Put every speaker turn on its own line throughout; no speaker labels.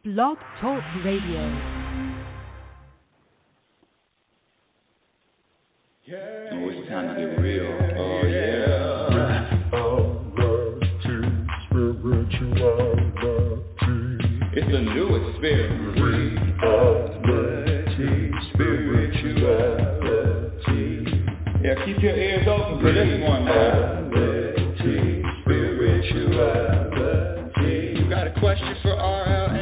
Blog Talk Radio.
Oh, it's time to get real. Oh, yeah. It's a new experience. Reality, spirituality. Yeah, keep your ears open for this one now. Reality, spirituality. You got a question for RLN?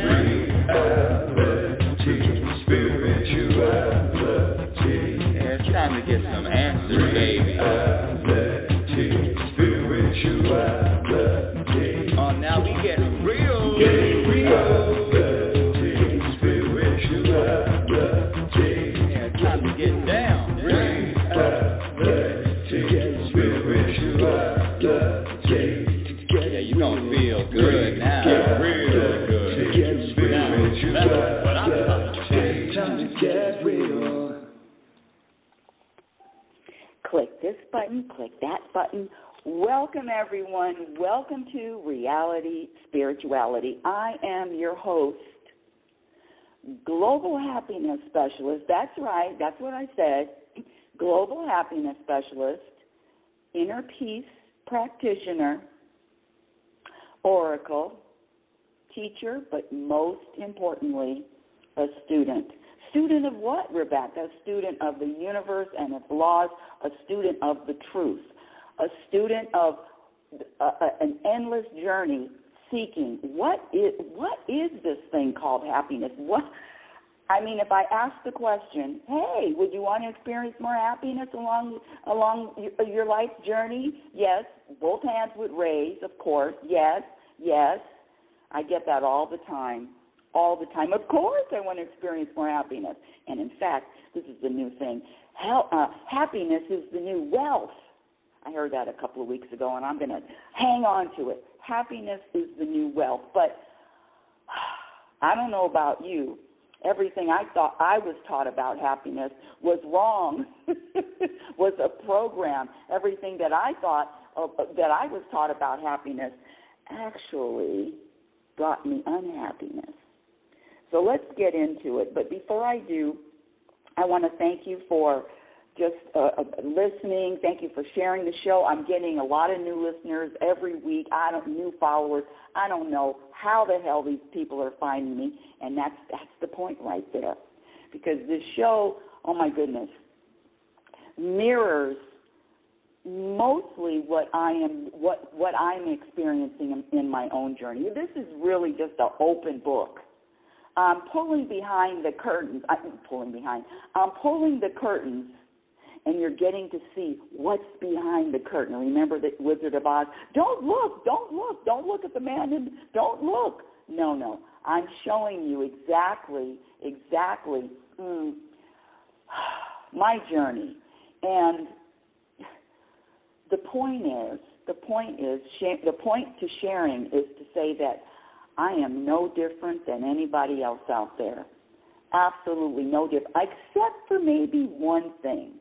Reality, spirituality. Yeah, it's time to get some answers, baby. Reality, spirituality. Oh, now we get real. Getting real. Reality, spirituality. Yeah, it's time to get down. Reality, spirituality. Yeah, you're gonna feel good now. Real good. Now, that's what I'm talking about. Time to get real.
Click this button, click that button. Welcome, everyone. Welcome to Reality Spirituality. I am your host, Global Happiness Specialist. That's right. That's what I said. Global Happiness Specialist, Inner Peace Practitioner, Oracle, teacher, but most importantly, a student. Student of what, Rebecca? A student of the universe and its laws, a student of the truth, a student of an endless journey seeking what is this thing called happiness? If I ask the question, hey, would you want to experience more happiness along your life's journey? Yes, both hands would raise, of course. Yes. I get that all the time. Of course I want to experience more happiness. And in fact, this is the new thing. Happiness is the new wealth. I heard that a couple of weeks ago, and I'm going to hang on to it. Happiness is the new wealth. But I don't know about you. Everything I thought I was taught about happiness was wrong, was a program. Everything that I thought that I was taught about happiness actually brought me unhappiness. So let's get into it. But before I do, I want to thank you for just listening. Thank you for sharing the show. I'm getting a lot of new listeners every week. New followers. I don't know how the hell these people are finding me, and that's the point right there, because this show, oh my goodness, mirrors mostly what I'm experiencing in my own journey. This is really just an open book. I'm pulling behind the curtains. I'm pulling the curtains, and you're getting to see what's behind the curtain. Remember the Wizard of Oz? Don't look at the man, don't look. No. I'm showing you exactly my journey. And the point to sharing is to say that I am no different than anybody else out there. Absolutely no different, except for maybe one thing.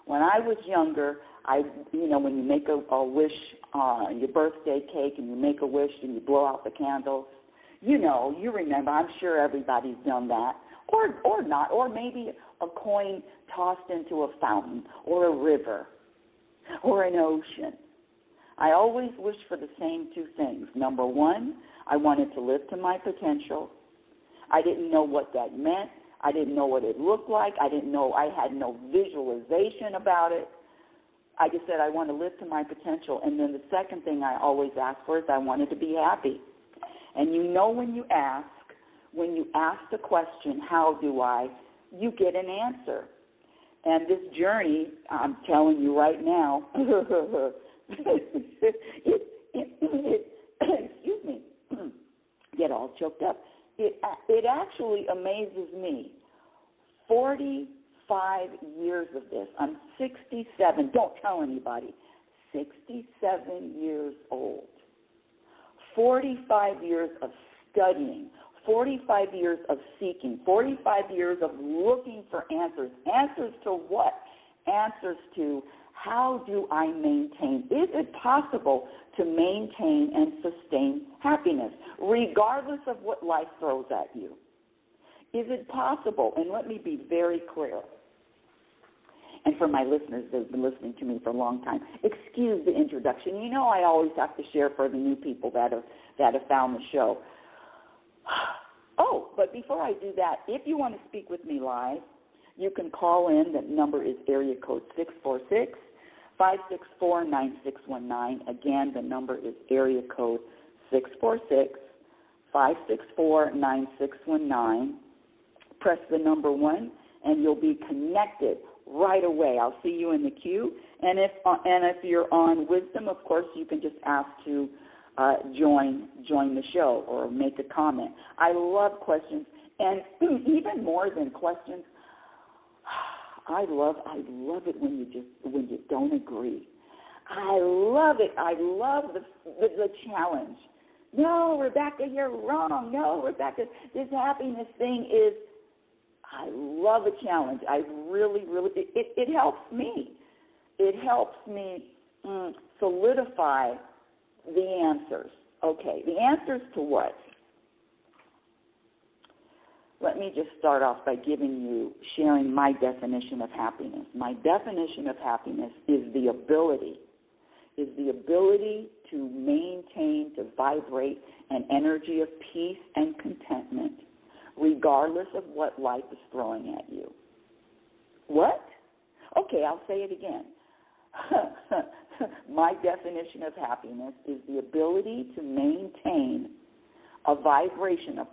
When I was younger, when you make a wish on your birthday cake and you make a wish and you blow out the candles, you remember, I'm sure everybody's done that, or not, or maybe a coin tossed into a fountain or a river or an ocean. I always wished for the same two things. Number one, I wanted to live to my potential. I didn't know what that meant. I didn't know what it looked like. I had no visualization about it. I just said I want to live to my potential. And then the second thing I always asked for is I wanted to be happy. And when you ask the question, how do I, you get an answer. And this journey, I'm telling you right now, excuse me, get all choked up. It actually amazes me. 45 years of this. I'm 67. Don't tell anybody. 67 years old. 45 years of studying. 45 years of seeking. 45 years of looking for answers. Answers to what? Answers to how do I maintain? Is it possible to maintain and sustain happiness, regardless of what life throws at you. Is it possible, and let me be very clear, and for my listeners that have been listening to me for a long time, excuse the introduction. You know I always have to share for the new people that have found the show. Oh, but before I do that, if you want to speak with me live, you can call in. The number is area code 646-564-9619. Again, the number is area code 646-564-9619. Press the number 1, and you'll be connected right away. I'll see you in the queue. And if you're on Wisdom, of course, you can just ask to join the show or make a comment. I love questions, and even more than questions, I love it when you don't agree. I love it. I love the challenge. No, Rebecca, you're wrong. No, Rebecca, this happiness thing is. I love a challenge. I really, it helps me. It helps me solidify the answers. Okay, the answers to what? Let me just start off by sharing my definition of happiness. My definition of happiness is the ability to maintain, to vibrate an energy of peace and contentment, regardless of what life is throwing at you. What? Okay, I'll say it again. My definition of happiness is the ability to maintain a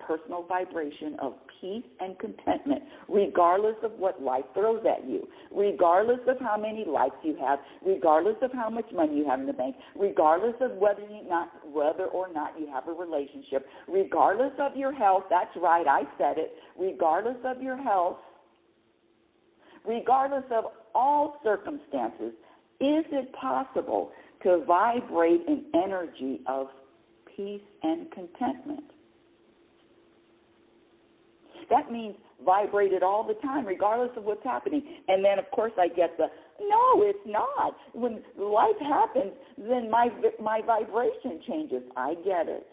personal vibration of peace and contentment, regardless of what life throws at you, regardless of how many likes you have, regardless of how much money you have in the bank, regardless of whether or not you have a relationship, regardless of your health. That's right, I said it. Regardless of your health, regardless of all circumstances, is it possible to vibrate an energy of peace and contentment? That means vibrate it all the time, regardless of what's happening. And then, of course, I get no, it's not. When life happens, then my vibration changes. I get it.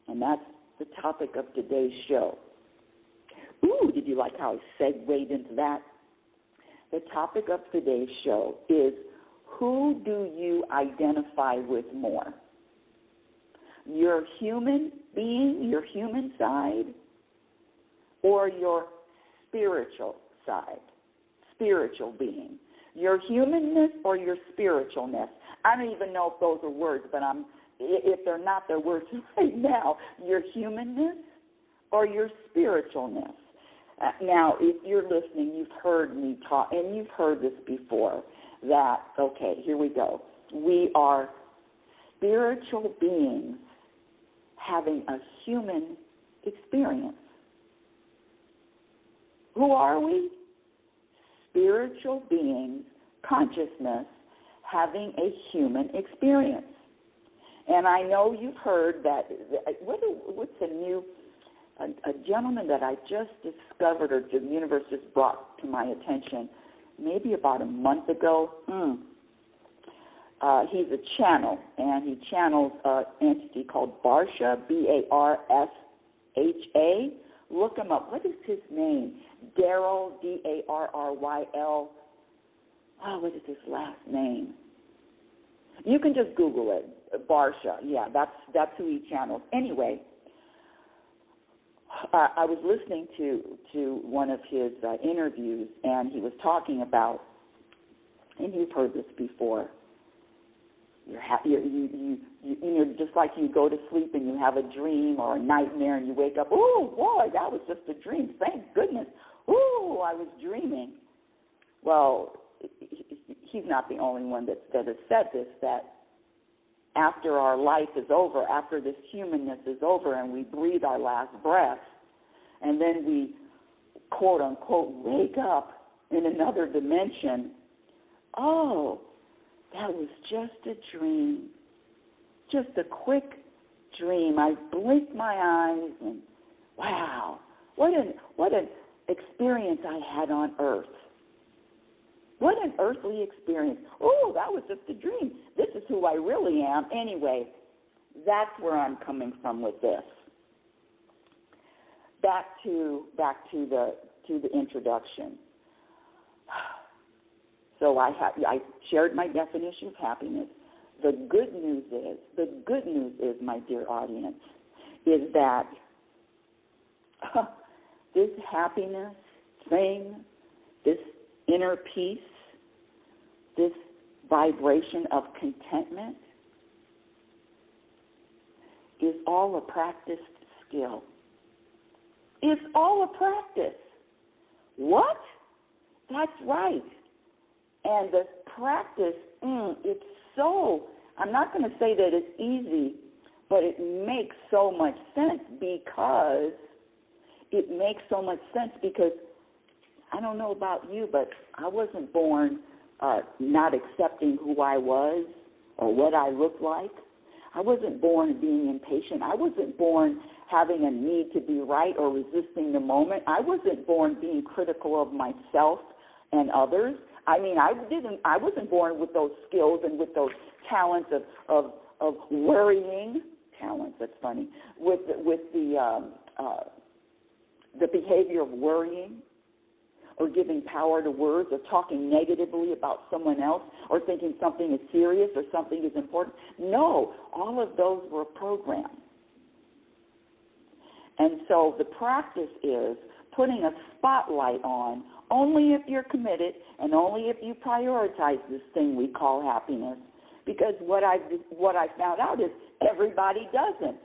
And that's the topic of today's show. Ooh, did you like how I segued into that? The topic of today's show is, who do you identify with more? Your human being, your human side, or your spiritual side, spiritual being? Your humanness or your spiritualness? I don't even know if those are words, but if they're not, they're words right now. Your humanness or your spiritualness? Now, if you're listening, you've heard me talk, and you've heard this before, that, okay, here we go. We are spiritual beings having a human experience. Who are we? Spiritual beings, consciousness, having a human experience. And I know you've heard that, what's a new... A gentleman that I just discovered, or the universe just brought to my attention, maybe about a month ago. He's a channel, and he channels an entity called Barsha, B-A-R-S-H-A. Look him up. What is his name? Darryl, D-A-R-R-Y-L. Oh, what is his last name? You can just Google it. Barsha. Yeah, that's who he channels. Anyway, I was listening to one of his interviews, and he was talking about, and you've heard this before, you're just like you go to sleep and you have a dream or a nightmare and you wake up, oh, boy, that was just a dream. Thank goodness. Oh, I was dreaming. Well, he's not the only one that has said this, that after our life is over, after this humanness is over and we breathe our last breath, and then we, quote, unquote, wake up in another dimension, oh, that was just a dream, just a quick dream. I blinked my eyes and, wow, what an experience I had on earth. What an earthly experience. Oh, that was just a dream. This is who I really am. Anyway, that's where I'm coming from with this. Back to the introduction. So I shared my definition of happiness. The good news is, my dear audience, is that this happiness thing, this inner peace, this vibration of contentment is all a practiced skill. It's all a practice. What? That's right. And the practice, it's so, I'm not going to say that it's easy, but it makes so much sense because I don't know about you, but I wasn't born not accepting who I was or what I looked like. I wasn't born being impatient. I wasn't born having a need to be right or resisting the moment. I wasn't born being critical of myself and others. I mean, I wasn't born with those skills and with those talents of worrying. Talents, that's funny. With the behavior of worrying, or giving power to words, or talking negatively about someone else, or thinking something is serious or something is important. No, all of those were programmed. And so the practice is putting a spotlight on only if you're committed and only if you prioritize this thing we call happiness. Because what I found out is everybody doesn't.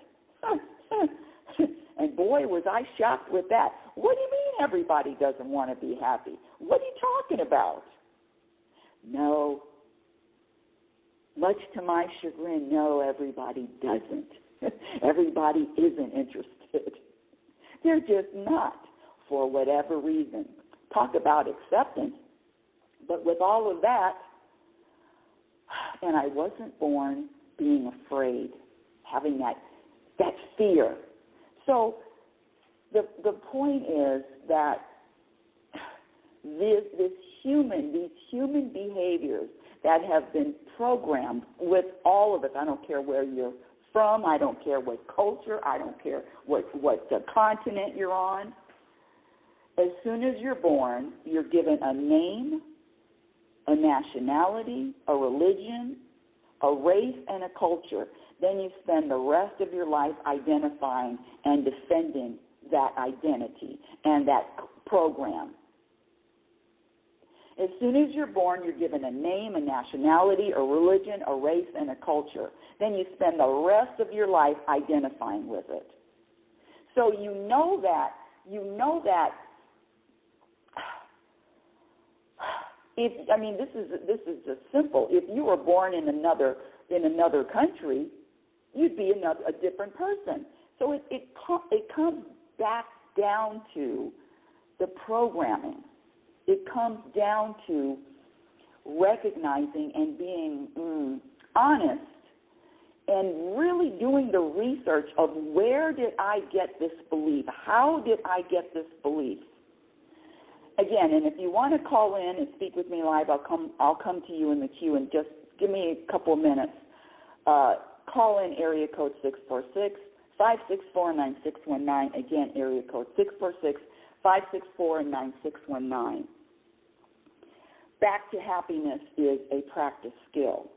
And boy, was I shocked with that. What do you mean everybody doesn't want to be happy? What are you talking about? No. Much to my chagrin, no, everybody doesn't. Everybody isn't interested. They're just not, for whatever reason. Talk about acceptance. But with all of that, and I wasn't born being afraid, having that fear. So the point is that these human behaviors that have been programmed with all of us, I don't care where you're from, I don't care what culture, I don't care what continent you're on. As soon as you're born, you're given a name, a nationality, a religion, a race, and a culture. Then you spend the rest of your life identifying and defending that identity and that program. As soon as you're born, you're given a name, a nationality, a religion, a race, and a culture. Then you spend the rest of your life identifying with it. So you know that this is just simple. If you were born in another country, you'd be a different person. So it comes back down to the programming. It comes down to recognizing and being honest and really doing the research of where did I get this belief? How did I get this belief? Again, and if you want to call in and speak with me live, I'll come to you in the queue, and just give me a couple minutes. Call in area code 646-564-9619. Again, area code 646-564-9619. Back to happiness is a practice skill.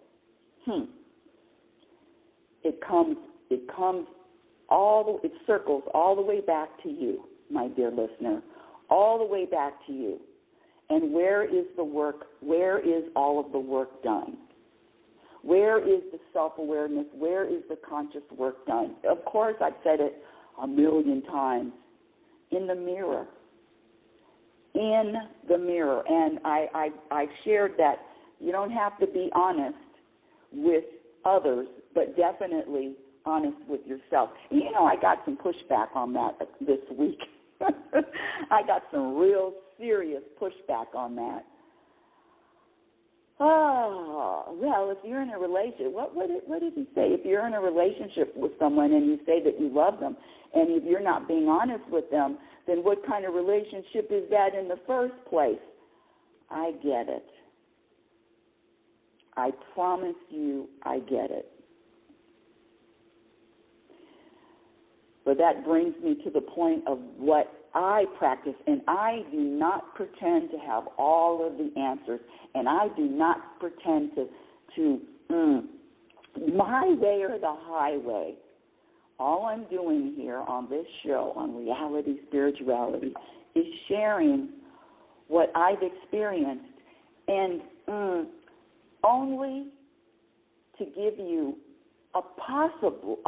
It circles all the way back to you, my dear listener, all the way back to you. And where is the work? Where is all of the work done? Where is the self-awareness? Where is the conscious work done? Of course, I've said it a million times. In the mirror. In the mirror. And I've shared that you don't have to be honest with others, but definitely honest with yourself. You know, I got some pushback on that this week. I got some real serious pushback on that. Oh, well, if you're in a relationship, what did he say? If you're in a relationship with someone and you say that you love them, and if you're not being honest with them, then what kind of relationship is that in the first place? I get it. I promise you I get it. But that brings me to the point of what I practice, and I do not pretend to have all of the answers, and I do not pretend to my way or the highway. All I'm doing here on this show, on Reality Spirituality, is sharing what I've experienced, and only to give you a possible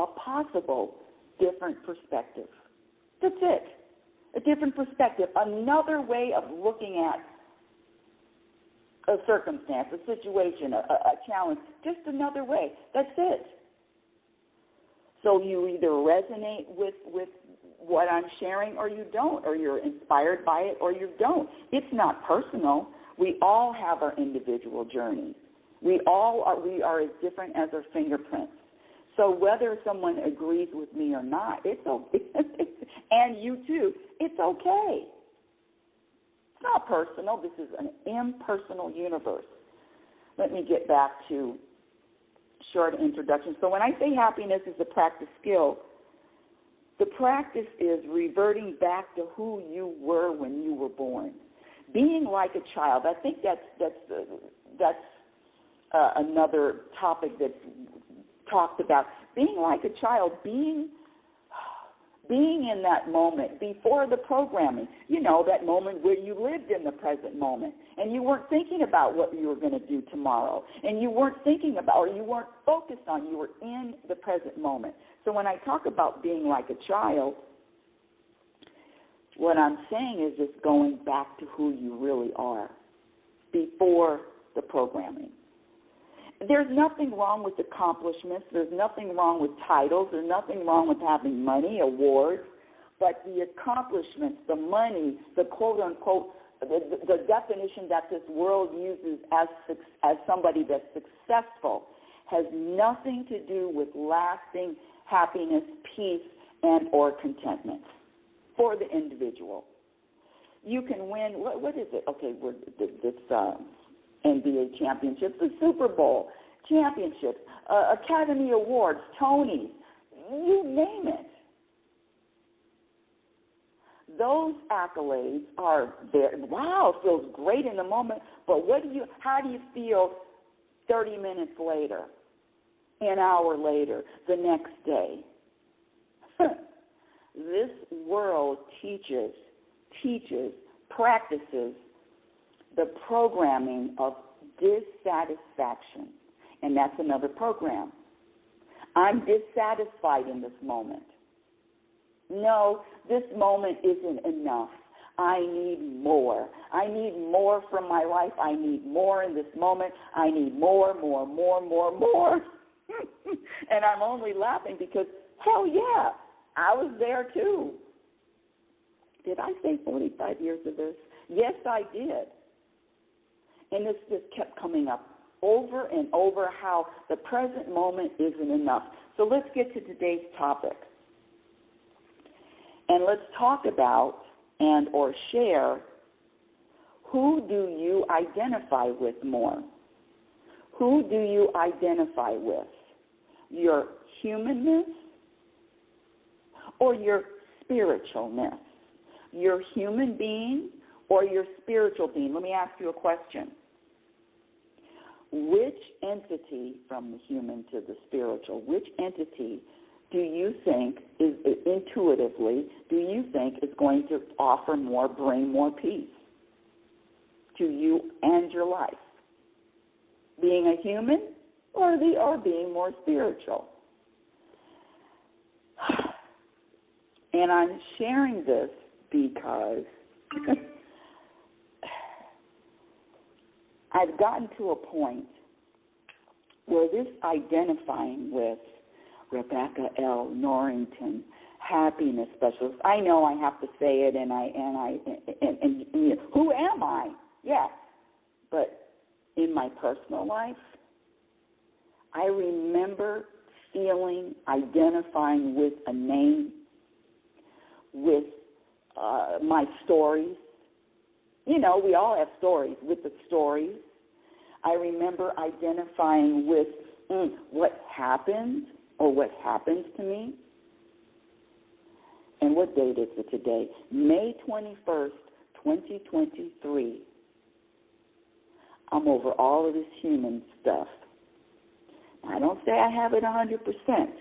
different perspective. That's it. A different perspective, another way of looking at a circumstance, a situation, a challenge, just another way. That's it. So you either resonate with what I'm sharing or you don't, or you're inspired by it or you don't. It's not personal. We all have our individual journeys. We are as different as our fingerprints. So whether someone agrees with me or not, it's okay. And you too, it's okay. It's not personal. This is an impersonal universe. Let me get back to short introduction. So when I say happiness is a practice skill, the practice is reverting back to who you were when you were born. Being like a child. I think that's another topic that's talked about. Being like a child, being in that moment before the programming, that moment where you lived in the present moment and you weren't thinking about what you were going to do tomorrow, and you weren't thinking about, or you weren't focused on, you were in the present moment. So when I talk about being like a child, what I'm saying is just going back to who you really are before the programming. There's nothing wrong with accomplishments. There's nothing wrong with titles. There's nothing wrong with having money, awards. But the accomplishments, the money, the quote-unquote, the definition that this world uses as somebody that's successful has nothing to do with lasting happiness, peace, and or contentment for the individual. You can win, what is it? Okay, this NBA championships, the Super Bowl championships, Academy Awards, Tonys, you name it. Those accolades are there. Wow, it feels great in the moment, but how do you feel 30 minutes later, an hour later, the next day? This world teaches, practices the programming of dissatisfaction, and that's another program. I'm dissatisfied in this moment. No, this moment isn't enough. I need more. I need more from my life. I need more in this moment. I need more. And I'm only laughing because, hell yeah, I was there too. Did I say 45 years of this? Yes, I did. And this just kept coming up over and over, how the present moment isn't enough. So let's get to today's topic. And let's talk about and or share, who do you identify with more? Who do you identify with? Your humanness or your spiritualness? Your human being or your spiritual being? Let me ask you a question. Which entity, from the human to the spiritual, which entity do you think is intuitively, is going to offer more, bring more peace to you and your life? Being a human or being more spiritual? And I'm sharing this because I've gotten to a point where this identifying with Rebecca L. Norrington, happiness specialist. I know I have to say it, and who am I? Yes, but in my personal life, I remember feeling, identifying with a name, with my stories. We all have stories, with the stories. I remember identifying with what happened or what happens to me. And what date is it today? May 21st, 2023. I'm over all of this human stuff. I don't say I have it 100%,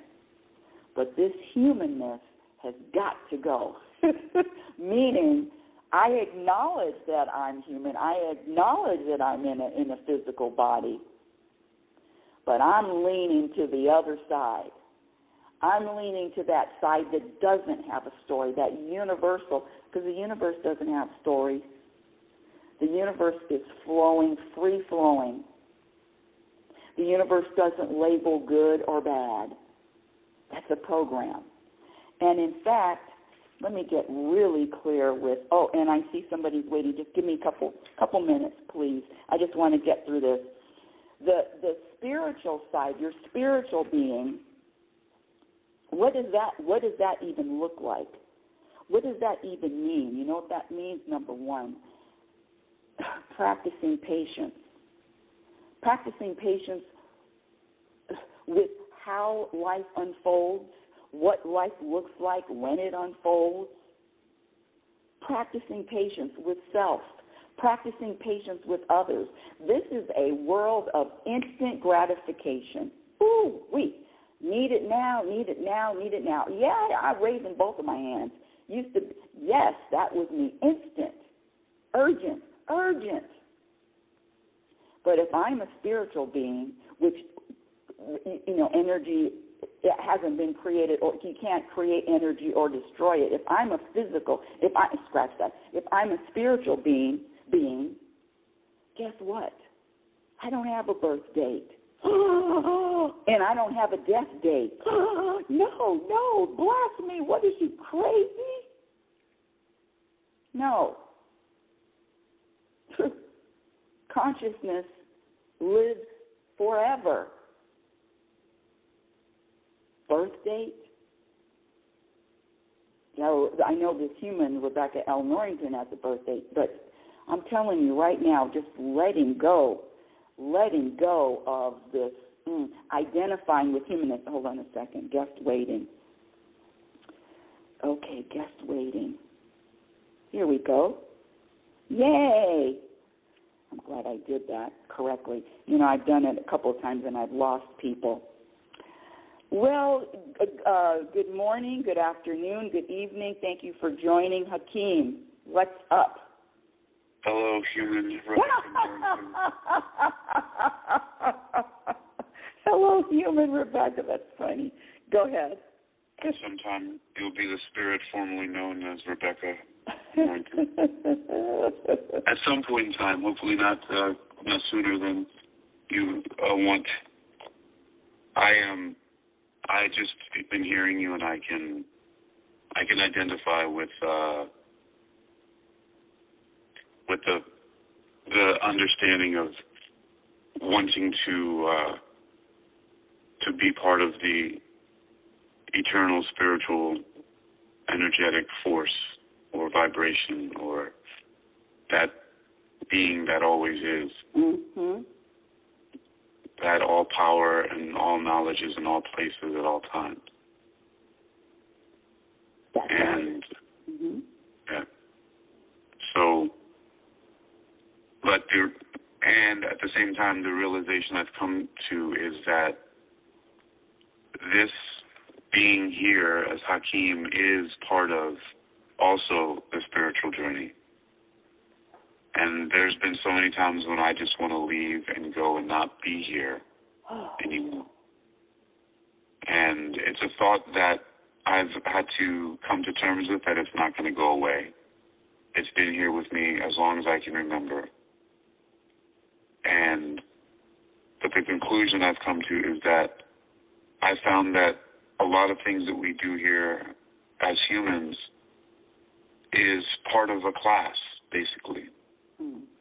but this humanness has got to go. Meaning, I acknowledge that I'm human. I acknowledge that I'm in a physical body. But I'm leaning to the other side. I'm leaning to that side that doesn't have a story, that universal, because the universe doesn't have stories. The universe is flowing, free-flowing. The universe doesn't label good or bad. That's a program. And in fact, let me get really clear with, and I see somebody's waiting. Just give me a couple minutes, please. I just want to get through this. The spiritual side, your spiritual being, what does that even look like? What does that even mean? You know what that means? Number one, practicing patience. Practicing patience with how life unfolds, what life looks like when it unfolds. Practicing patience with self. Practicing patience with others. This is a world of instant gratification. Ooh, need it now, need it now, need it now. Yeah, I'm raising both of my hands. Yes, that was me. Instant, urgent. But if I'm a spiritual being, which, energy, it hasn't been created, or you can't create energy or destroy it. If I'm a spiritual being, guess what? I don't have a birth date. And I don't have a death date. No, blasphemy. What is you, crazy? No. Consciousness lives forever. Birth date? I know this human, Rebecca L. Norrington, has a birth date, but I'm telling you right now, just letting go of this, identifying with humanness. Hold on a second. Guest waiting. Okay, guest waiting. Here we go. Yay! I'm glad I did that correctly. I've done it a couple of times and I've lost people. Well, good morning, good afternoon, good evening. Thank you for joining. Hakeem, what's up?
Hello, human.
Hello, human Rebecca. That's funny. Go ahead.
Sometime you'll be the spirit formerly known as Rebecca Norrington. At some point in time, hopefully not sooner than you want. I just been hearing you, and I can identify with the understanding of wanting to be part of the eternal spiritual energetic force or vibration, or that being that always is.
Mm-hmm.
That all power and all knowledge is in all places at all times.
That's
and
mm-hmm.
Yeah. So, and at the same time, the realization I've come to is that this being here as Hakeem is part of also the spiritual journey. And there's been so many times when I just want to leave and go and not be here anymore. And it's a thought that I've had to come to terms with, that it's not going to go away. It's been here with me as long as I can remember. But the conclusion I've come to is that I found that a lot of things that we do here as humans is part of a class, basically.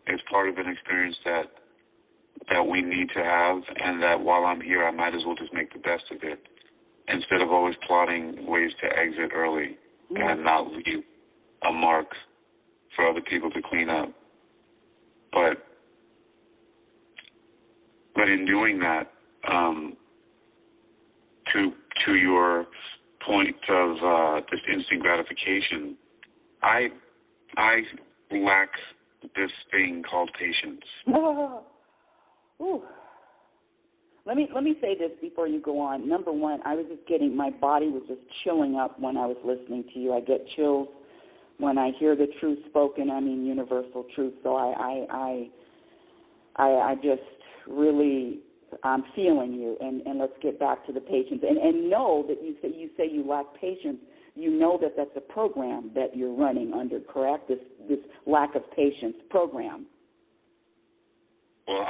It's part of an experience that we need to have, and that while I'm here, I might as well just make the best of it, instead of always plotting ways to exit early and not leave a mark for other people to clean up. But in doing that, to your point of this instant gratification, I lack this thing called patience.
Ooh. Let me say this before you go on. Number one, I was just getting, my body was just chilling up when I was listening to you. I get chills when I hear the truth spoken. I mean, universal truth. So I just really, I'm feeling you. And let's get back to the patience. And know that you say you lack patience. You know that that's a program that you're running under, correct? This lack of patience program.
Well,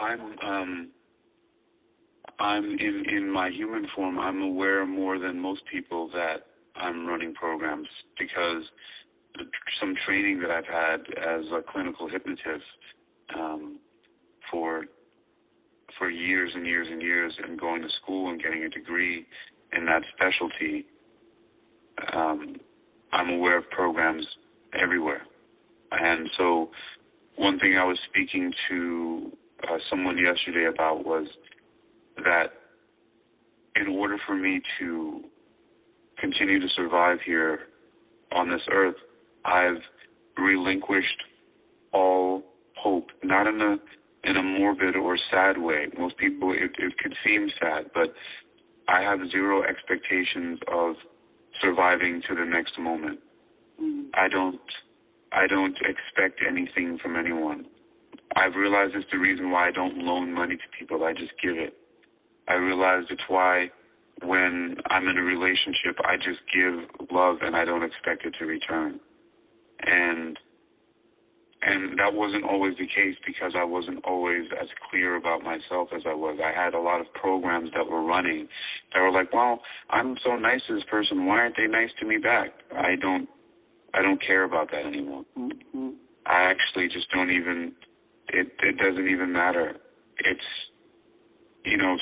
I'm in my human form. I'm aware more than most people that I'm running programs because some training that I've had as a clinical hypnotist for years and years and years, and going to school and getting a degree in that specialty. I'm aware of programs everywhere. And so one thing I was speaking to someone yesterday about was that in order for me to continue to survive here on this earth, I've relinquished all hope, not in a morbid or sad way. Most people, it could seem sad, but I have zero expectations of surviving to the next moment. I don't expect anything from anyone. I've realized it's the reason why I don't loan money to people. I just give it. I realized it's why when I'm in a relationship, I just give love and I don't expect it to return. And that wasn't always the case because I wasn't always as clear about myself as I was. I had a lot of programs that were running that were like, well, I'm so nice to this person. Why aren't they nice to me back? I don't care about that anymore.
Mm-hmm.
I actually just don't even, it doesn't even matter. It's,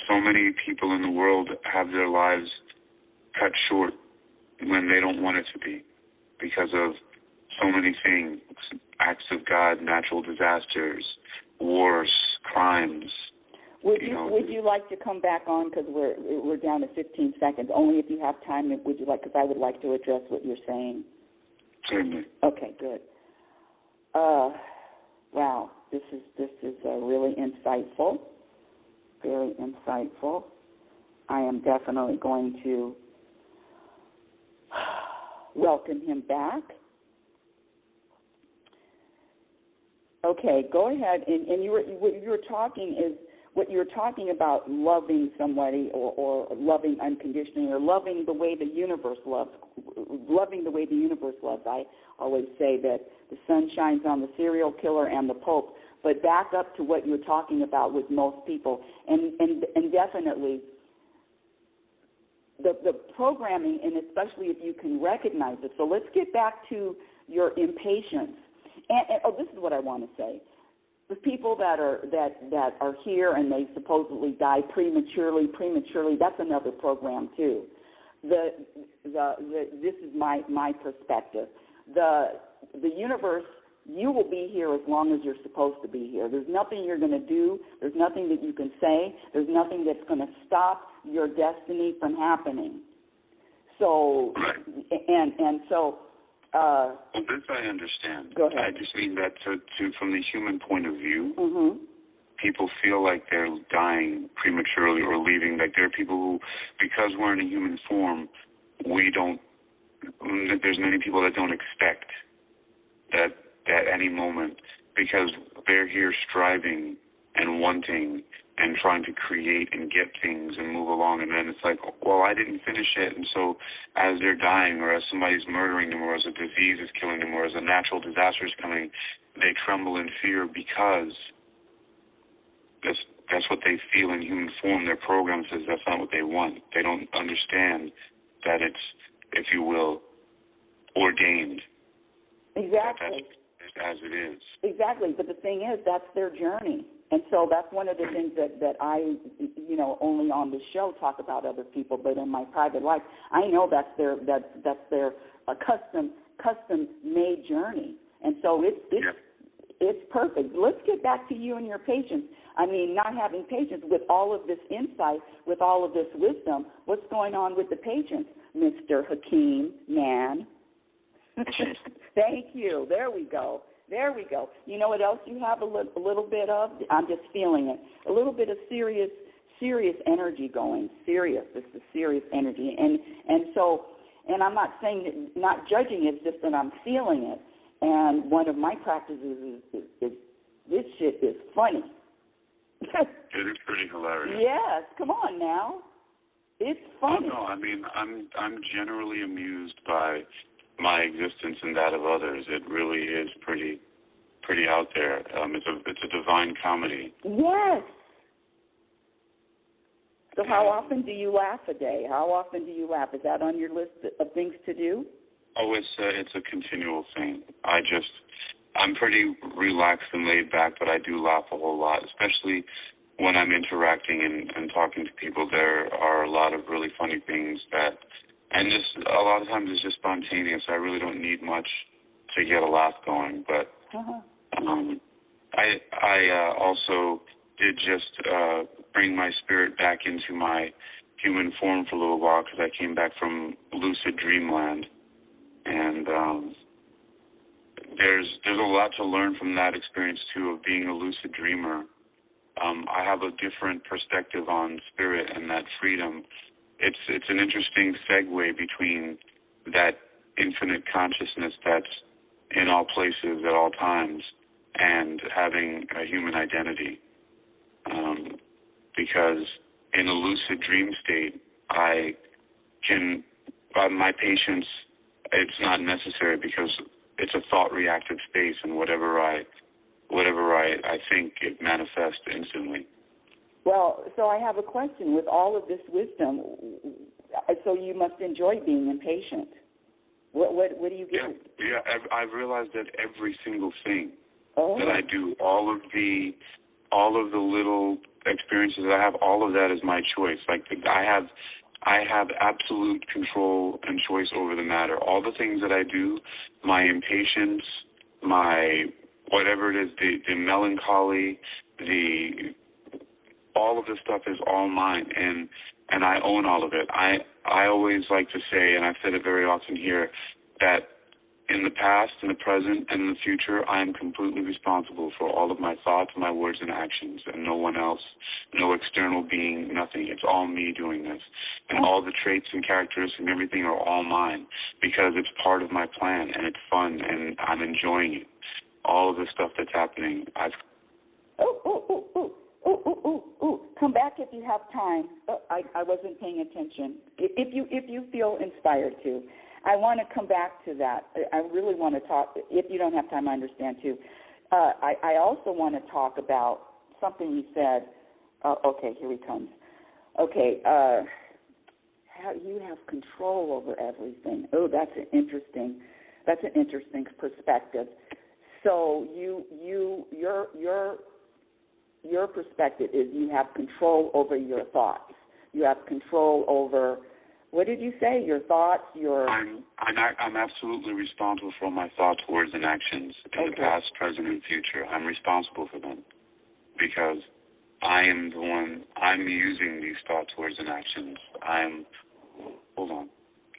so many people in the world have their lives cut short when they don't want it to be because of so many things, acts of God, natural disasters, wars, crimes.
Would you like to come back on, because we're down to 15 seconds, only if you have time, would you like, because I would like to address what you're saying.
Certainly.
Okay, good. Wow, this is really insightful, very insightful. I am definitely going to welcome him back. Okay, go ahead. And what you were talking about loving somebody or loving unconditionally or loving the way the universe loves. Loving the way the universe loves. I always say that the sun shines on the serial killer and the Pope. But back up to what you were talking about with most people, and definitely the programming, and especially if you can recognize it. So let's get back to your impatience. And this is what I want to say. The people that are here and they supposedly die prematurely, that's another program too. This is my perspective. The universe, you will be here as long as you're supposed to be here. There's nothing you're going to do. There's nothing that you can say. There's nothing that's going to stop your destiny from happening. So, and so.
Well, this I understand.
Go ahead.
I just mean that from the human point of view,
mm-hmm.
people feel like they're dying prematurely or leaving. Like there are people who, because we're in a human form, there's many people that don't expect that at any moment, because they're here striving and wanting and trying to create and get things and move along, and then it's like, well, I didn't finish it, and so as they're dying or as somebody's murdering them or as a disease is killing them or as a natural disaster is coming, they tremble in fear because that's what they feel in human form. Their program says that's not what they want. They don't understand that it's, if you will, ordained.
Exactly.
As it is.
Exactly, but the thing is, that's their journey. And so that's one of the things that I, only on the show talk about other people, but in my private life, I know that's their custom made journey. And so It's perfect. Let's get back to you and your patients. I mean, not having patients with all of this insight, with all of this wisdom. What's going on with the patients, Mr. Hakeem Mann? Thank you. There we go. There we go. You know what else you have a little bit of? I'm just feeling it. A little bit of serious energy going. Serious. This is serious energy. And I'm not saying, not judging it, it's just that I'm feeling it. And one of my practices is this shit is funny.
It is pretty hilarious.
Yes, come on now. It's funny.
Oh, no, I mean, I'm generally amused by my existence and that of others. It really is pretty out there. It's a divine comedy.
Yes. So how often do you laugh a day? How often do you laugh? Is that on your list of things to do?
Oh, it's a continual thing. I'm pretty relaxed and laid back, but I do laugh a whole lot, especially when I'm interacting and talking to people. There are a lot of really funny things and just a lot of times it's just spontaneous. I really don't need much to get a laugh going, but I also did just bring my spirit back into my human form for a little while because I came back from lucid dreamland. And there's a lot to learn from that experience, too, of being a lucid dreamer. I have a different perspective on spirit and that freedom. It's an interesting segue between that infinite consciousness that's in all places at all times and having a human identity. Because in a lucid dream state, my patience, it's not necessary because it's a thought-reactive space, and whatever I think, it manifests instantly.
Well, so I have a question. With all of this wisdom, so you must enjoy being impatient. What do you get?
Yeah, I've realized that every single thing that I do, all of the little experiences that I have, all of that is my choice. Like I have absolute control and choice over the matter. All the things that I do, my impatience, my whatever it is, the melancholy, all of this stuff is all mine, and I own all of it. I always like to say, and I've said it very often here, that in the past, in the present, and in the future, I am completely responsible for all of my thoughts, my words, and actions, and no one else, no external being, nothing. It's all me doing this. And all the traits and characteristics and everything are all mine because it's part of my plan, and it's fun, and I'm enjoying it. All of the stuff that's happening,
Come back if you have time. I wasn't paying attention. If you feel inspired to. I want to come back to that. I really want to talk. If you don't have time, I understand too. I also want to talk about something you said. Okay, here he comes. Okay, how you have control over everything. Oh, that's an interesting perspective. So your perspective is you have control over your thoughts. You have control over. What did you say? Your thoughts,
I'm absolutely responsible for my thoughts, words, and actions in the past, present, and future. I'm responsible for them because I am the one. I'm using these thoughts, words, and actions. Hold on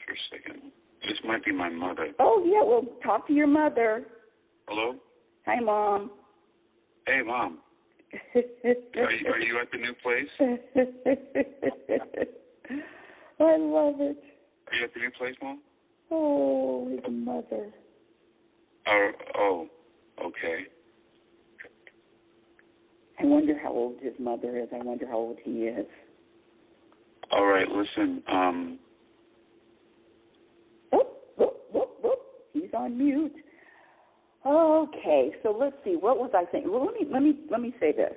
for a second. This might be my mother.
Oh, yeah. Well, talk to your mother.
Hello?
Hi, Mom.
Hey, Mom. Are you at the new place?
I love it.
Are you at the new place, Mom?
Oh, his mother.
Oh, okay.
I wonder how old his mother is. I wonder how old he is.
All right, listen.
He's on mute. Okay, so let's see. What was I thinking? Well, let me say this.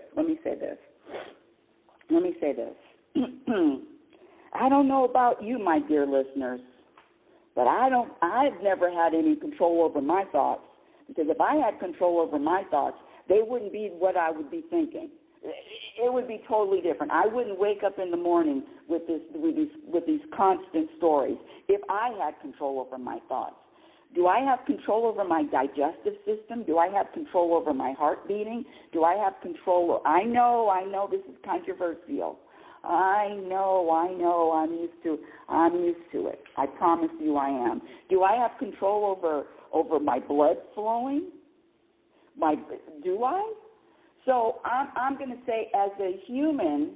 I don't know about you, my dear listeners, but I've never had any control over my thoughts, because if I had control over my thoughts, they wouldn't be what I would be thinking. It would be totally different. I wouldn't wake up in the morning with these constant stories if I had control over my thoughts. Do I have control over my digestive system? Do I have control over my heart beating? Do I have control? I know this is controversial. I know, I'm used to it. I promise you I am. Do I have control over my blood flowing? Do I? So I'm going to say, as a human,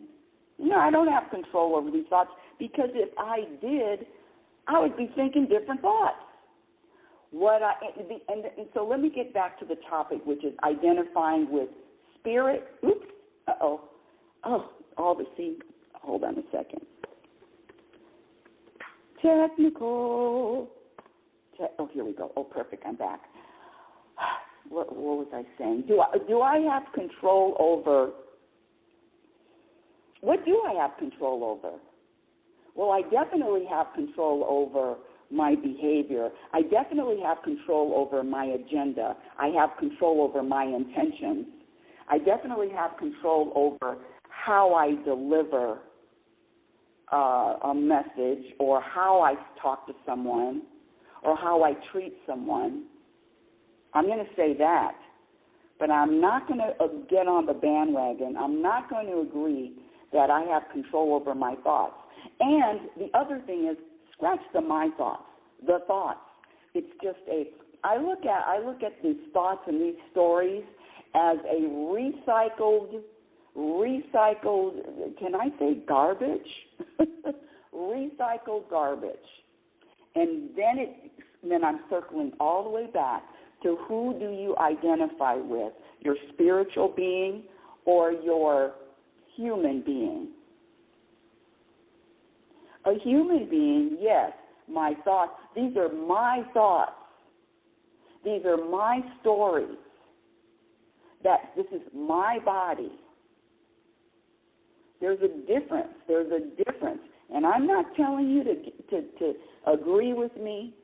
no, I don't have control over these thoughts, because if I did, I would be thinking different thoughts. And so let me get back to the topic, which is identifying with spirit. Oops. Hold on a second. Technical. Here we go. Oh, perfect. I'm back. What was I saying? Do I have control over? What do I have control over? Well, I definitely have control over my behavior. I definitely have control over my agenda. I have control over my intentions. I definitely have control over how I deliver a message, or how I talk to someone, or how I treat someone. I'm going to say that, but I'm not going to get on the bandwagon. I'm not going to agree that I have control over my thoughts. And the other thing is, scratch my thoughts, the thoughts. It's just I look at these thoughts and these stories as a recycled, can I say garbage? Recycled garbage. And then I'm circling all the way back to, who do you identify with, your spiritual being or your human being? A human being, yes, my thoughts. These are my thoughts. These are my stories. This is my body. There's a difference. And I'm not telling you to agree with me,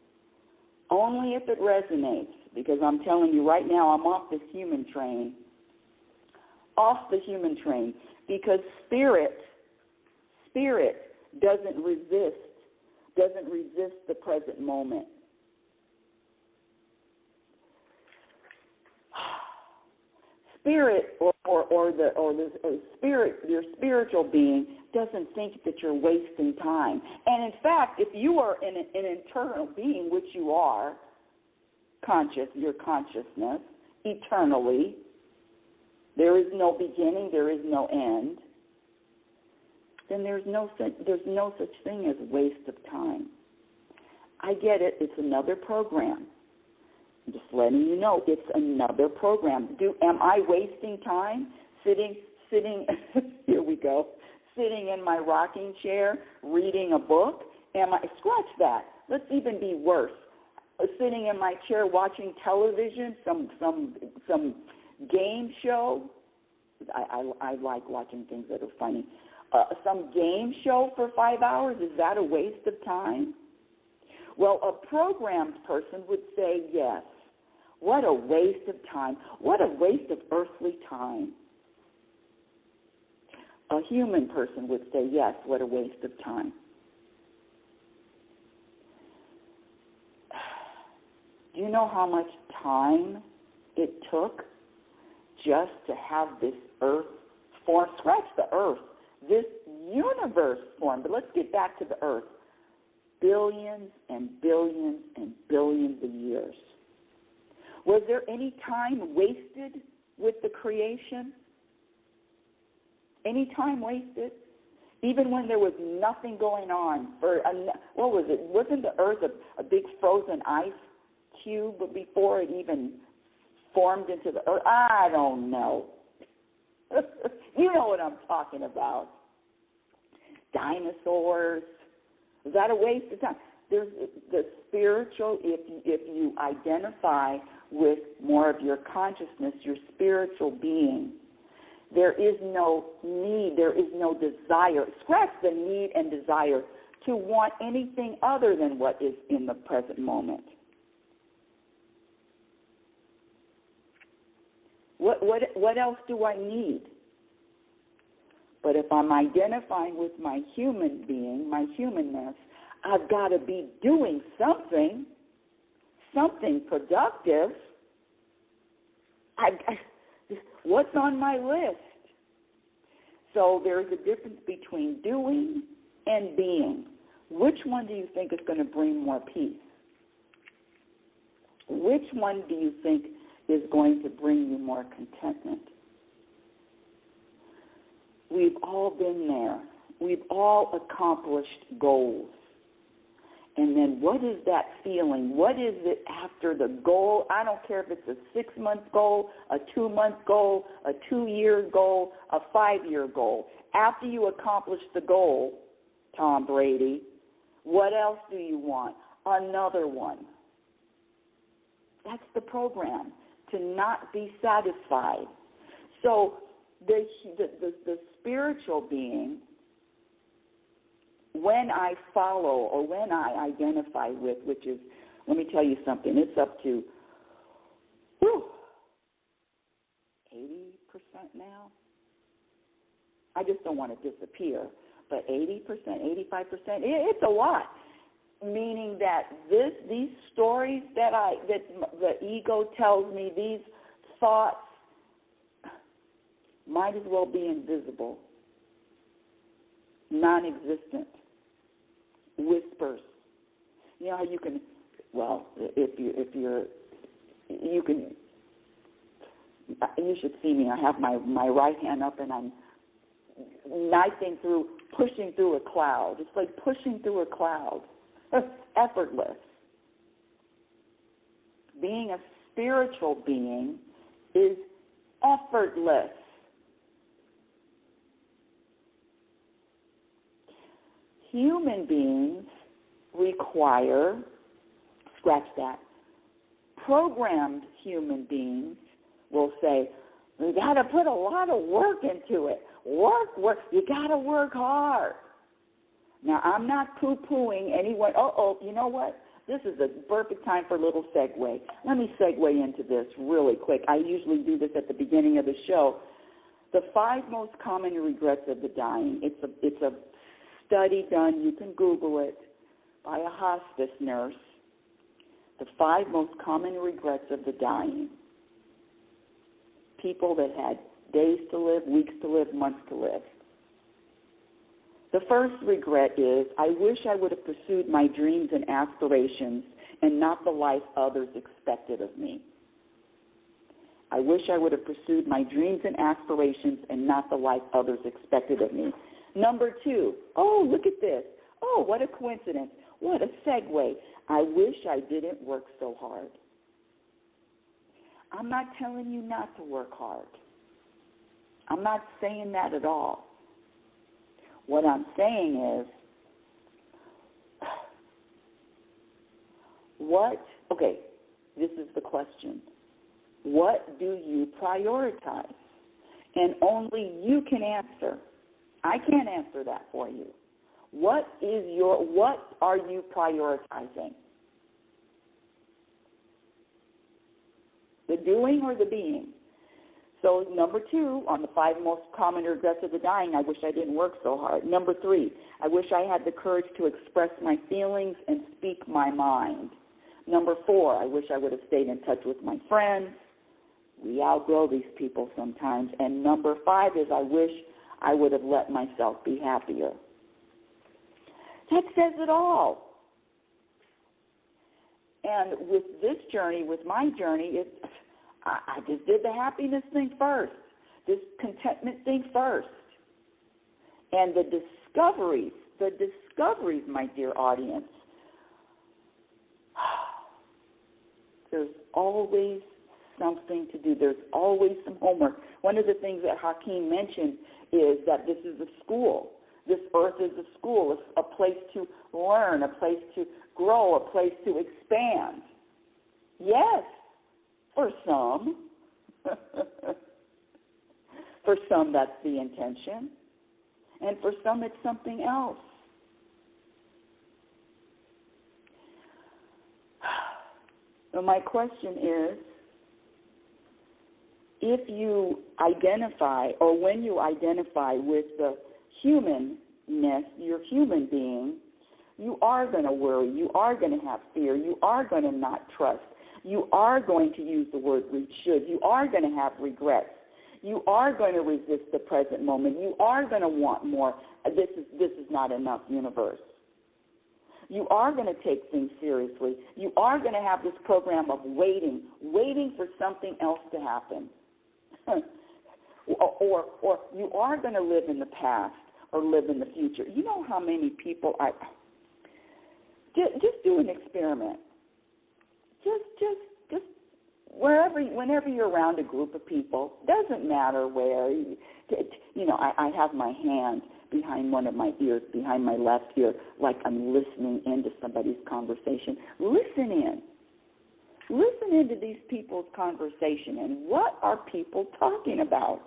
only if it resonates, because I'm telling you right now, I'm off the human train, because spirit doesn't resist the present moment. Spirit or spirit, your spiritual being, doesn't think that you're wasting time. And in fact, if you are an internal being, which you are, your consciousness, eternally, there is no beginning, there is no end, then there's no such thing as waste of time. I get it. It's another program. I'm just letting you know, it's another program. Am I wasting time sitting? Here we go. Sitting in my rocking chair, reading a book? Scratch that. Let's even be worse. Sitting in my chair watching television, some game show. I like watching things that are funny. Some game show for 5 hours, is that a waste of time? Well, a programmed person would say yes. What a waste of time. What a waste of earthly time. A human person would say yes, what a waste of time. Do you know how much time it took just to have this earth form? Scratch the earth. This universe formed. But let's get back to the earth. Billions and billions and billions of years. Was there any time wasted with the creation? Any time wasted? Even when there was nothing going on. What was it? Wasn't the earth a big frozen ice cube before it even formed into the earth? I don't know. You know what I'm talking about. Dinosaurs. Is that a waste of time? There's the spiritual, if you identify with more of your consciousness, your spiritual being, there is no need, there is no desire. Scratch the need and desire to want anything other than what is in the present moment. What else do I need? But if I'm identifying with my human being, my humanness, I've got to be doing something. something productive. What's on my list? So there's a difference between doing and being. Which one do you think is going to bring more peace? Which one do you think is going to bring you more contentment? We've all been there. We've all accomplished goals. And then what is that feeling? What is it after the goal? I don't care if it's a 6-month goal, a 2-month goal, a 2-year goal, a 5-year goal. After you accomplish the goal, Tom Brady, what else do you want? Another one. That's the program, to not be satisfied. So the spiritual being, when I follow or when I identify with, which is, let me tell you something, it's up to 80% now. I just don't want to disappear, but 80%, 85%, it's a lot. Meaning that these stories that the ego tells me, these thoughts, might as well be invisible, non-existent, whispers. You know how you can, well, you should see me. I have my right hand up and I'm pushing through a cloud. It's like pushing through a cloud. Effortless. Being a spiritual being is effortless. Human beings require, scratch that, programmed human beings will say, you got to put a lot of work into it. Work. You got to work hard. Now, I'm not poo-pooing anyone. You know what? This is a perfect time for a little segue. Let me segue into this really quick. I usually do this at the beginning of the show. The 5 most common regrets of the dying. It's a study done. You can Google it, by a hospice nurse. The 5 most common regrets of the dying. People that had days to live, weeks to live, months to live. The first regret is, I wish I would have pursued my dreams and aspirations and not the life others expected of me. I wish I would have pursued my dreams and aspirations and not the life others expected of me. Number 2, look at this. What a coincidence. What a segue. I wish I didn't work so hard. I'm not telling you not to work hard. I'm not saying that at all. What I'm saying is, this is the question. What do you prioritize? And only you can answer. I can't answer that for you. What are you prioritizing? The doing or the being? So number 2, on the 5 most common regrets of the dying, I wish I didn't work so hard. Number 3, I wish I had the courage to express my feelings and speak my mind. Number 4, I wish I would have stayed in touch with my friends. We outgrow these people sometimes. And number 5 is I wish I would have let myself be happier. That says it all. And with this journey, with my journey, I just did the happiness thing first, this contentment thing first. And the discoveries, my dear audience, there's always something to do. There's always some homework. One of the things that Hakeem mentioned is that this is a school. This earth is a school, a place to learn, a place to grow, a place to expand. Yes. For some. For some, that's the intention. And for some, it's something else. So my question is, if you identify, or when you identify with the humanness, your human being, You are going to worry. You are going to have fear. You are going to not trust. You are going to use the word should. You are going to have regrets. You are going to resist the present moment. You are going to want more. This is not enough, universe. You are going to take things seriously. You are going to have this program of waiting for something else to happen. or you are going to live in the past or live in the future. You know how many people just do an experiment. Just whenever you're around a group of people, doesn't matter where. I have my hand behind one of my ears, behind my left ear, like I'm listening into somebody's conversation. Listen in. Listen into these people's conversation, and what are people talking about?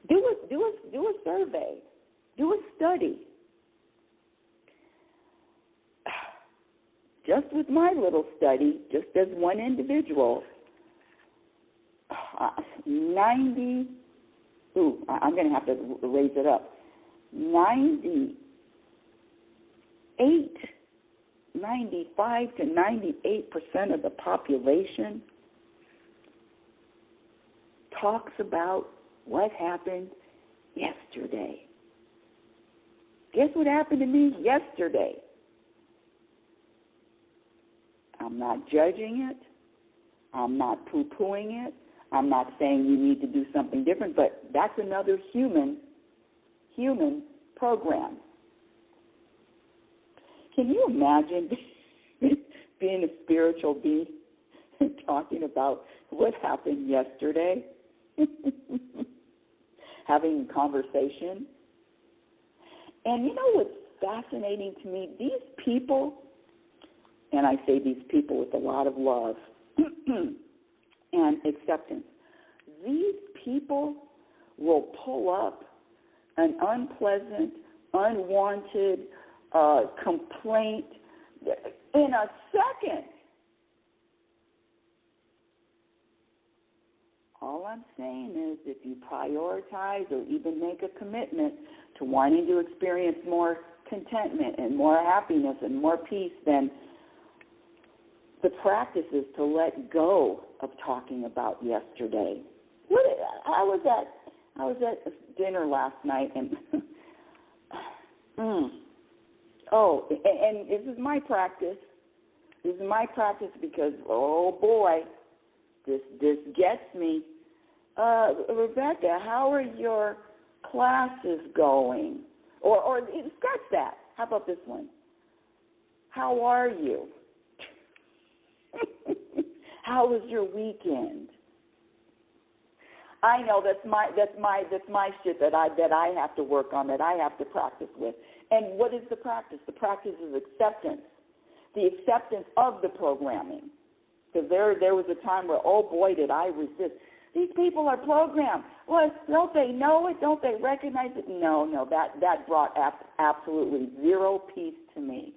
Do a survey. Do a study. Just with my little study, just as one individual, I'm going to have to raise it up, 95 to 98% of the population talks about what happened yesterday. Guess what happened to me yesterday? I'm not judging it. I'm not poo-pooing it. I'm not saying you need to do something different, but that's another human program. Can you imagine being a spiritual being and talking about what happened yesterday? Having a conversation. And you know what's fascinating to me? These people, and I say these people with a lot of love and acceptance, these people will pull up an unpleasant, unwanted complaint in a second. All I'm saying is if you prioritize or even make a commitment to wanting to experience more contentment and more happiness and more peace, then the practice is to let go of talking about yesterday. I was at dinner last night, and and this is my practice. This is my practice because, oh boy, this gets me. Rebecca, how are your classes going? Or scratch that. How about this one? How are you? How was your weekend? I know that's my shit that I have to work on, that I have to practice with. And what is the practice? The practice is acceptance. The acceptance of the programming. Because there was a time where, oh boy, did I resist. These people are programmed. Well, don't they know it? Don't they recognize it? No, that brought absolutely zero peace to me.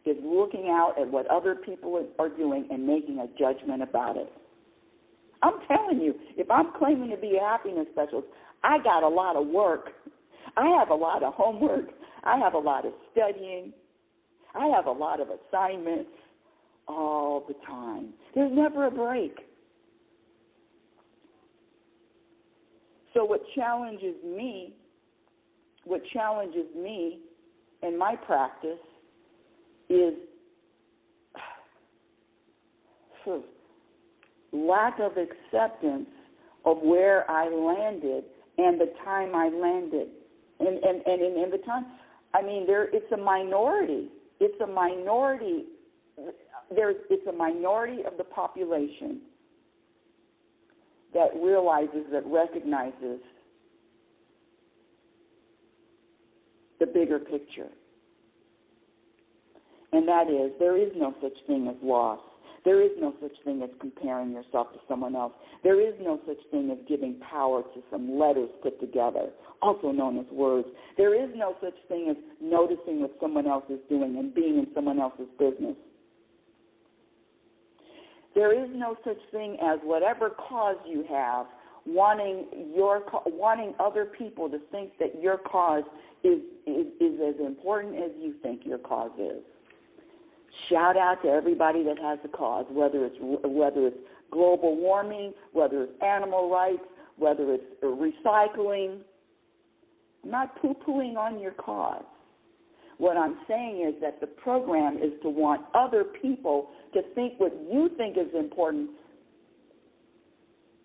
Is looking out at what other people are doing and making a judgment about it. I'm telling you, if I'm claiming to be a happiness specialist, I got a lot of work. I have a lot of homework. I have a lot of studying. I have a lot of assignments all the time. There's never a break. So what challenges me in my practice is lack of acceptance of where I landed and the time I landed. And in the time, I mean, it's a minority. It's a minority. It's a minority of the population that recognizes the bigger picture. And that is, there is no such thing as loss. There is no such thing as comparing yourself to someone else. There is no such thing as giving power to some letters put together, also known as words. There is no such thing as noticing what someone else is doing and being in someone else's business. There is no such thing as whatever cause you have, wanting other people to think that your cause is as important as you think your cause is. Shout out to everybody that has a cause, whether it's global warming, whether it's animal rights, whether it's recycling. I'm not poo-pooing on your cause. What I'm saying is that the program is to want other people to think what you think is important.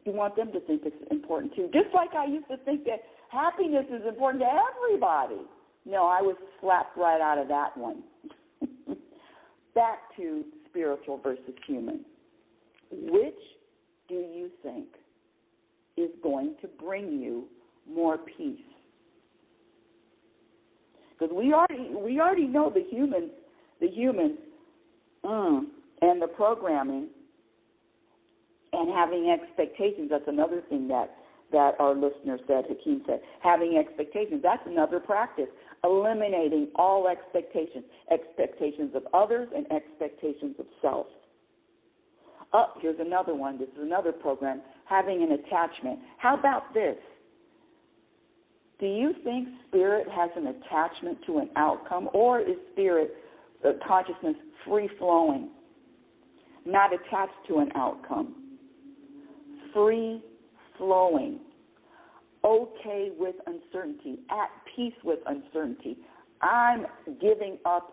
You want them to think it's important too. Just like I used to think that happiness is important to everybody. No, I was slapped right out of that one. Back to spiritual versus human. Which do you think is going to bring you more peace? Because we already know the humans, and the programming and having expectations. That's another thing that our listener said, Hakeem said. Having expectations, that's another practice. Eliminating all expectations of others and expectations of self. Here's another one. This is another program. Having an attachment. How about this? Do you think spirit has an attachment to an outcome, or is spirit consciousness free-flowing, not attached to an outcome? Free-flowing, okay with uncertainty, at peace with uncertainty. I'm giving up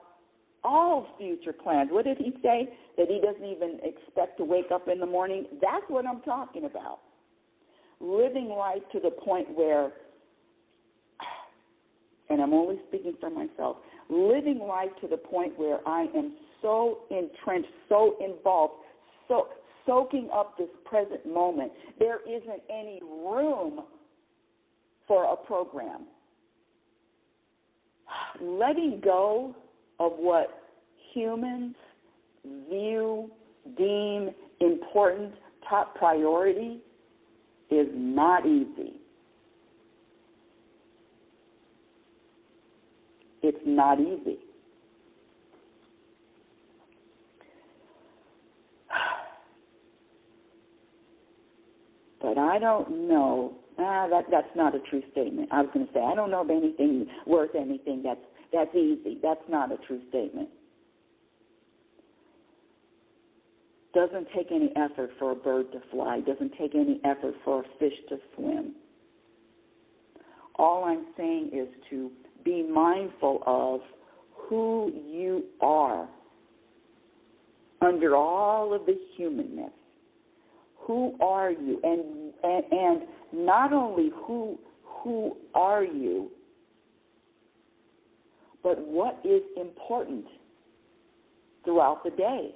all future plans. What did he say? That he doesn't even expect to wake up in the morning? That's what I'm talking about. Living life to the point where, and I'm only speaking for myself, living life to the point where I am so entrenched, so involved, so soaking up this present moment, there isn't any room for a program. Letting go of what humans deem important, top priority, is not easy. It's not easy. But I don't know. That's not a true statement. I was going to say, I don't know of anything worth anything that's easy. That's not a true statement. Doesn't take any effort for a bird to fly. Doesn't take any effort for a fish to swim. All I'm saying is to be mindful of who you are under all of the humanness. Who are you? And not only who are you, but what is important throughout the day.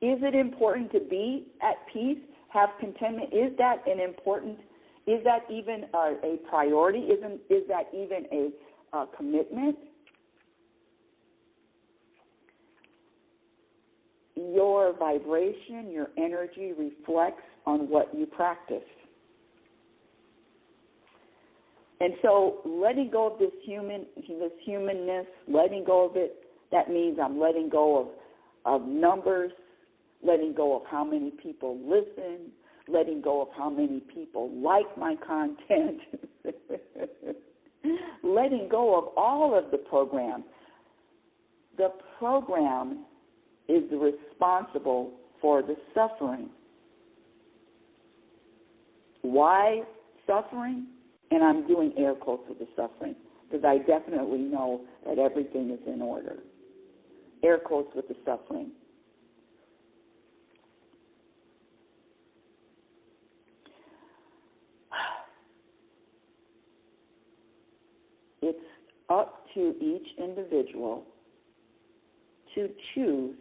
Is it important to be at peace, have contentment? Is that even a priority? Is that even a commitment? Your vibration, your energy reflects on what you practice. And so letting go of this humanness, letting go of it, that means I'm letting go of numbers, letting go of how many people listen, letting go of how many people like my content, letting go of all of the program. The program is responsible for the suffering. Why suffering? And I'm doing air quotes with the suffering because I definitely know that everything is in order. Air quotes with the suffering. It's up to each individual to choose.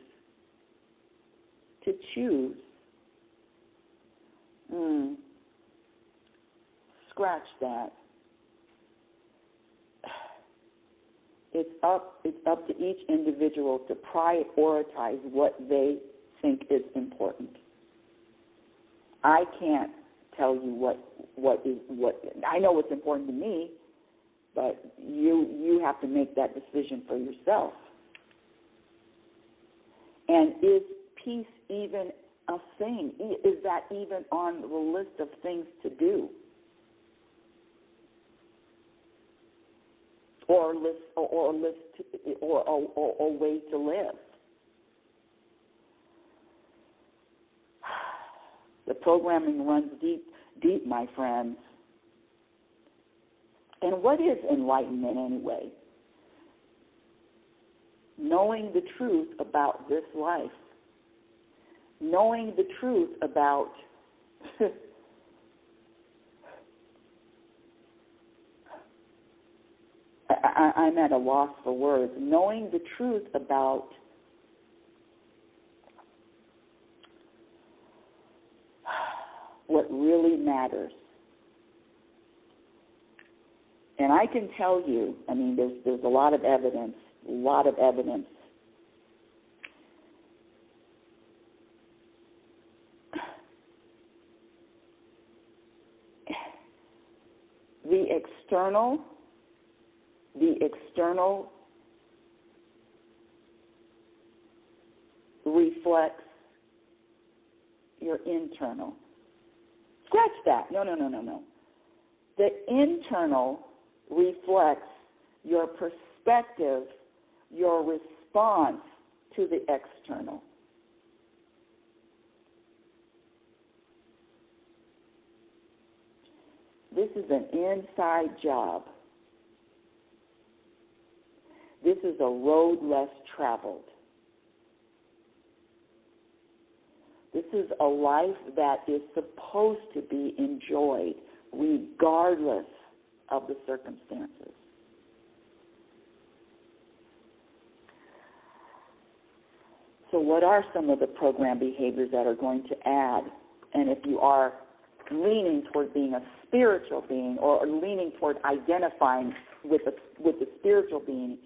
Scratch that. It's up to each individual to prioritize what they think is important. I can't tell you what I know what's important to me, but you have to make that decision for yourself. And is peace even a thing? Is that even on the list of things to do? or way to live. The programming runs deep, my friends. And what is enlightenment anyway? Knowing the truth about this life. Knowing the truth about I'm at a loss for words. Knowing the truth about what really matters. And I can tell you, I mean, there's a lot of evidence. The external reflects your internal. Scratch that. No. The internal reflects your perspective, your response to the external. This is an inside job. This is a road less traveled. This is a life that is supposed to be enjoyed regardless of the circumstances. So what are some of the program behaviors that are going to add? And if you are leaning toward being a spiritual being or leaning toward identifying with the spiritual being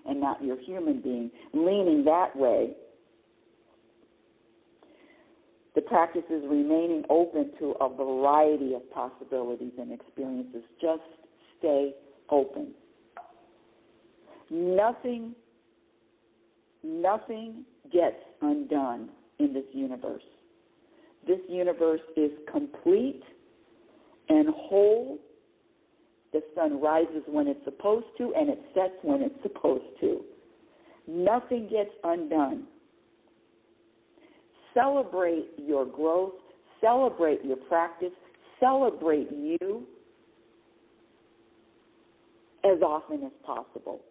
and not your human being, leaning that way, the practice is remaining open to a variety of possibilities and experiences. Just stay open. Nothing gets undone in this universe. This universe is complete and whole. The sun rises when it's supposed to, and it sets when it's supposed to. Nothing gets undone. Celebrate your growth. Celebrate your practice. Celebrate you as often as possible.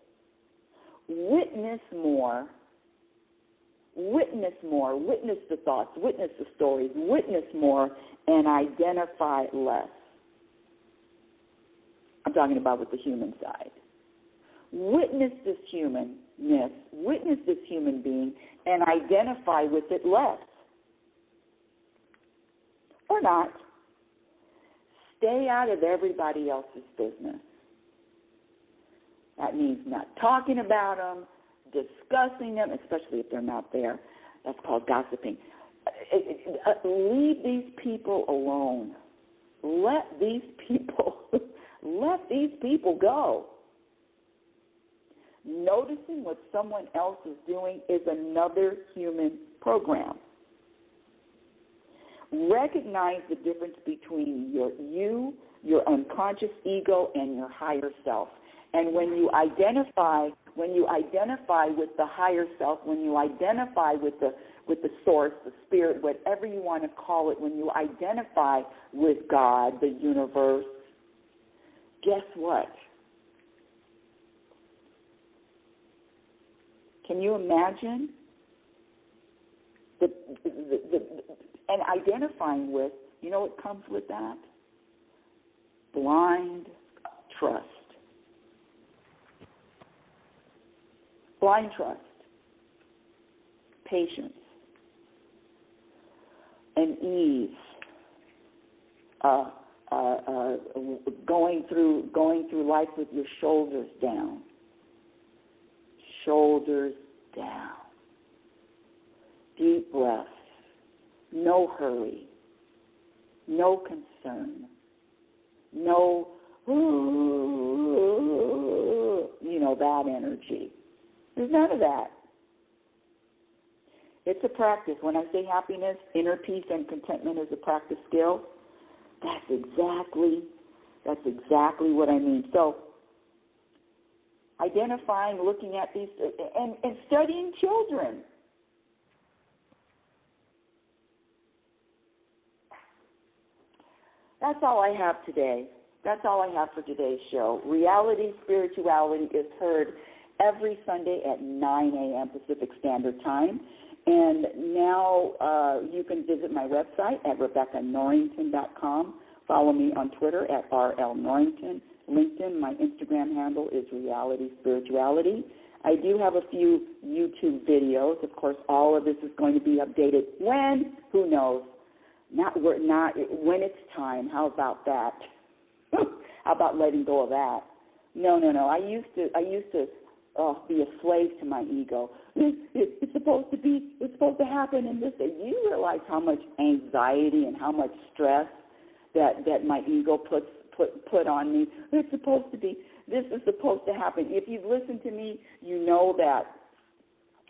Witness more. Witness the thoughts, witness the stories, witness more, and identify less. I'm talking about with the human side. Witness this humanness, witness this human being, and identify with it less. Or not. Stay out of everybody else's business. That means not talking about them, discussing them, especially if they're not there. That's called gossiping. Leave these people alone. Let these people go. Noticing what someone else is doing is another human program. Recognize the difference between your unconscious ego, and your higher self. And when you identify with the higher self, when you identify with the source, the spirit, whatever you want to call it, when you identify with God, the universe, guess what? Can you imagine and identifying with, you know what comes with that? Blind trust. Blind trust, patience, and ease, going through life with your shoulders down, deep breaths, no hurry, no concern, no, that energy. There's none of that. It's a practice. When I say happiness, inner peace, and contentment is a practice skill, that's exactly what I mean. So identifying, looking at these, and studying children. That's all I have today. That's all I have for today's show. Reality Spirituality is heard every Sunday at 9 a.m. Pacific Standard Time. And now you can visit my website at RebeccaNorrington.com. Follow me on Twitter at RLNorrington. LinkedIn, my Instagram handle is Reality Spirituality. I do have a few YouTube videos. Of course, all of this is going to be updated. When? Who knows? Not when it's time. How about that? How about letting go of that? No. I used to be a slave to my ego. It's supposed to happen in this day. You realize how much anxiety and how much stress that my ego put on me. It's supposed to be. This is supposed to happen. If you've listened to me, you know that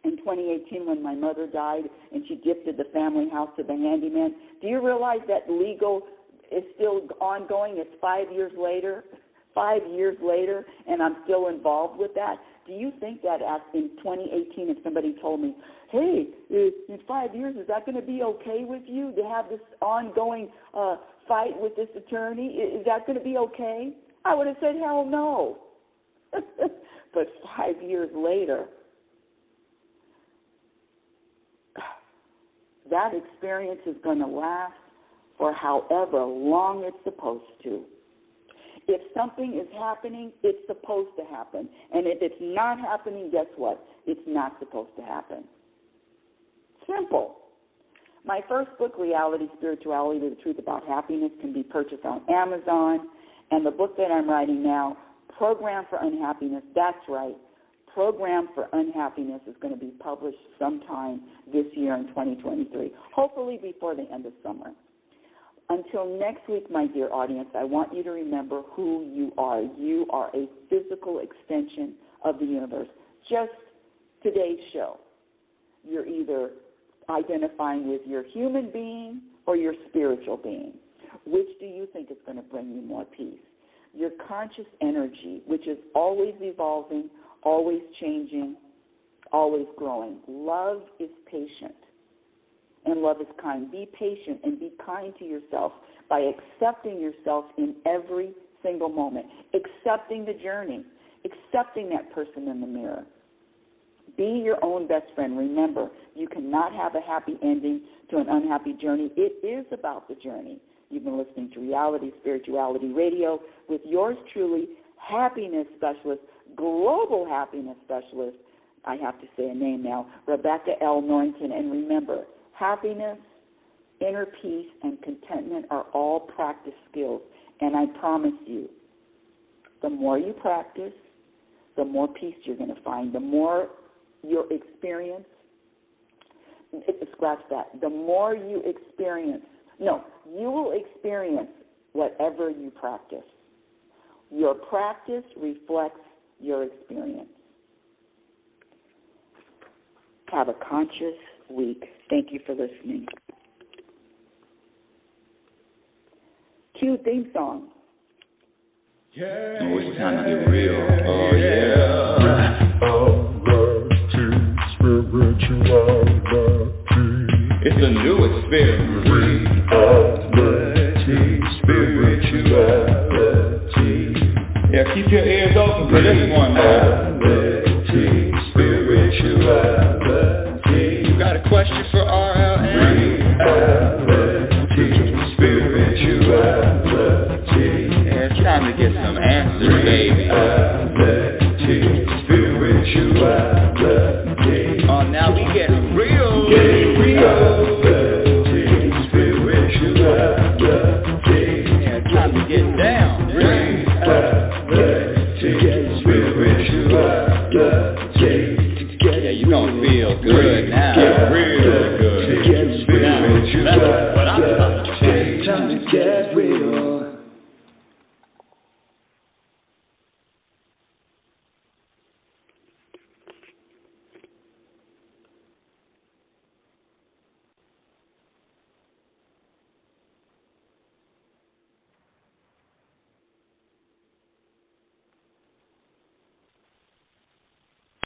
in 2018 when my mother died and she gifted the family house to the handyman, do you realize that legal is still ongoing? It's 5 years later. 5 years later, and I'm still involved with that. Do you think that in 2018, if somebody told me, hey, in 5 years, is that going to be okay with you to have this ongoing fight with this attorney? Is that going to be okay? I would have said, hell no. But 5 years later, that experience is going to last for however long it's supposed to. If something is happening, it's supposed to happen. And if it's not happening, guess what? It's not supposed to happen. Simple. My first book, Reality Spirituality, The Truth About Happiness, can be purchased on Amazon. And the book that I'm writing now, Program for Unhappiness, that's right, Program for Unhappiness, is going to be published sometime this year in 2023, hopefully before the end of summer. Until next week, my dear audience, I want you to remember who you are. You are a physical extension of the universe. Just today's show, you're either identifying with your human being or your spiritual being. Which do you think is going to bring you more peace? Your conscious energy, which is always evolving, always changing, always growing. Love is patient. And love is kind. Be patient and be kind to yourself by accepting yourself in every single moment, accepting the journey, accepting that person in the mirror. Be your own best friend. Remember, you cannot have a happy ending to an unhappy journey. It is about the journey. You've been listening to Reality Spirituality Radio with yours truly, happiness specialist, global happiness specialist. I have to say a name now, Rebecca L. Norrington. And remember, happiness, inner peace, and contentment are all practice skills. And I promise you, the more you practice, the more peace you're going to find. The more you experience, scratch that, the more you experience, you will experience whatever you practice. Your practice reflects your experience. Have a conscious week. Thank you for listening. Cue theme song.
Yeah. Oh, it's time to get real. Oh, yeah. Spirituality. It's a new experience. Reality, spirituality. Yeah, keep your ears open for this one now. Reality, spirituality. You got a question for RLN? Reality, spirituality. Yeah, it's time to get some answers, baby. Reality, spirituality. Oh, now we get real. Reality, spirituality. Yeah, it's time to get down. Reality, spirituality. Yeah, you gonna feel good now.